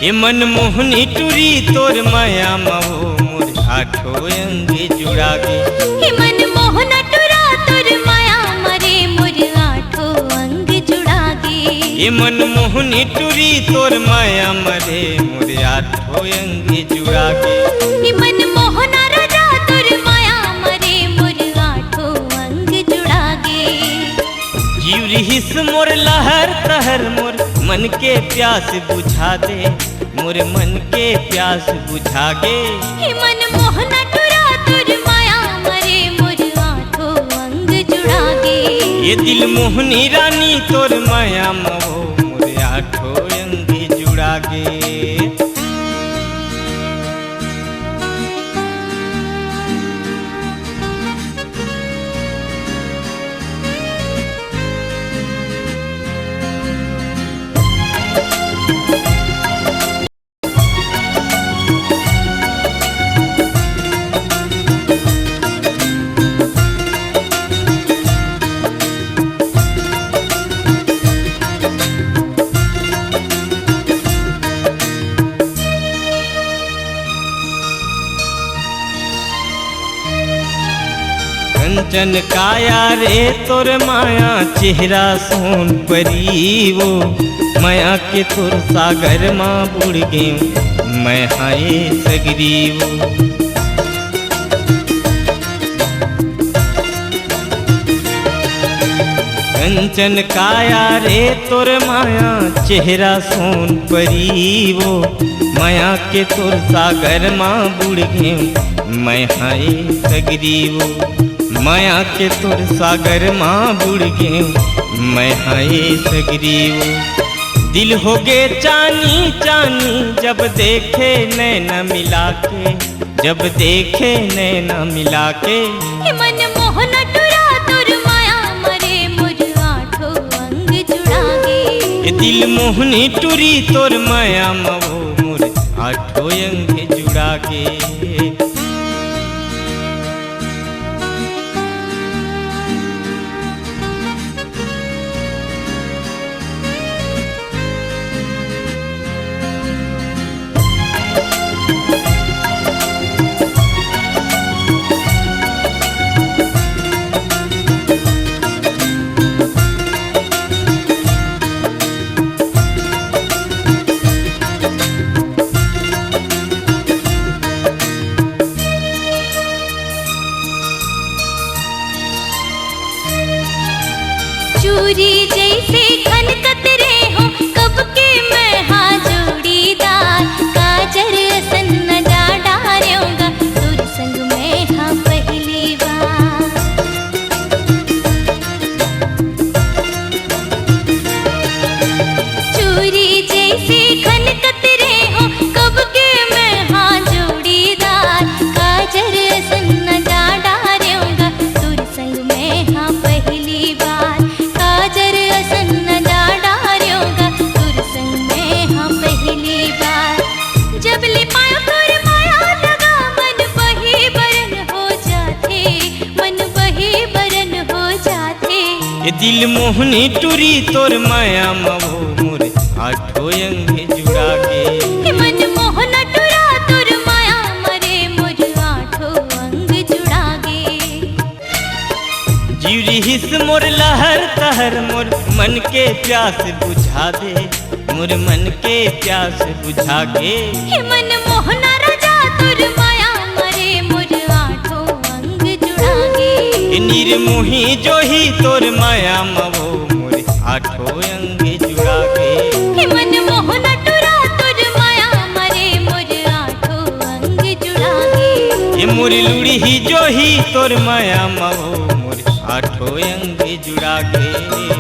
ये मन मोहनी टूरी तोर माया महो मोर आठो अंग जुड़ा गे। हे मन मोहन टुरा तोर माया मरे मोर आठो अंग जुड़ा गे। ये मन मोहनी टूरी तोर माया मरे मोर आठो अंग जुड़ा गे। हे मन मोहन राजा तोर माया मरे मोर आठो अंग जुड़ा गे। जीव रहिस मोर लहर तहर मोर मन के प्यास बुझा दे मोर मन के प्यास बुझा गे। हे मन मोहन टुरा तोर माया मरे मोर आठो अंग जुड़ा गे। ये दिल मोहनी रानी तोर माया महो मोर आठो अंग जुड़ा गे। कंचन काया रे तोर माया चेहरा सोन परी वो माया के तोर सागर माँ बुड़ गे मैं हाय सगरी वो। कंचन काया रे तोर माया चेहरा सोन परी वो माया के तोर सागर माँ बुड़ गे मैं हाय सगरी वो। माया के तोर सागर माँ बुड़ गे मैं हाय सगरी वो। दिल हो गे चानी चानी जब देखे नैना मिला के जब देखे नैना मिला के। हे मन मोहन टुरा तोर माया मरे मोर आठो अंग जुड़ा गे। ये दिल मोहनी टूरी तोर माया महो मोर आठो अंग जुड़ा गे। चूरी जैसे खनकत रे हो कब के मैं हाँ जोड़ीदार। काजर असन न जा डार्योगा तुर संग मैं हाँ पहली बार। चूरी जैसे खनकत रे हो कब के मैं हाँ जोड़ीदार। काजर असन न जा डार्योगा तुर संग मैं हाँ पहली बार। काजर असन न जा डार्योगा तुर संग मैं हाँ पहली बार। जब ले पायो तोर माया लगा मन बही बरन हो जाते मन बही बरन हो जाते। ये दिल मोहनी टूरी तोर माया महो मोर आठो अंग जुड़ा गे। हे मन मोहन टुरा तोर माया मरे मोर आठो अंग जुड़ा गे। जीव रहिस मोर लहर तहर मोर मन के प्यास बुझा दे मोर मन के प्यास बुझा गे। हे मन मोहन राजा तोर माया मरे मोर आठो अंग जुड़ा गे। ये निर्मोही जो ही तोर माया महो मोर आठो अंग जुड़ा गे। हे मन मोहन टुरा तोर माया मरे मोर आठो अंग जुड़ा गे। ये मोर लुड़ी ही जो ही तोर माया महो मोर आठो अंग जुड़ा गे।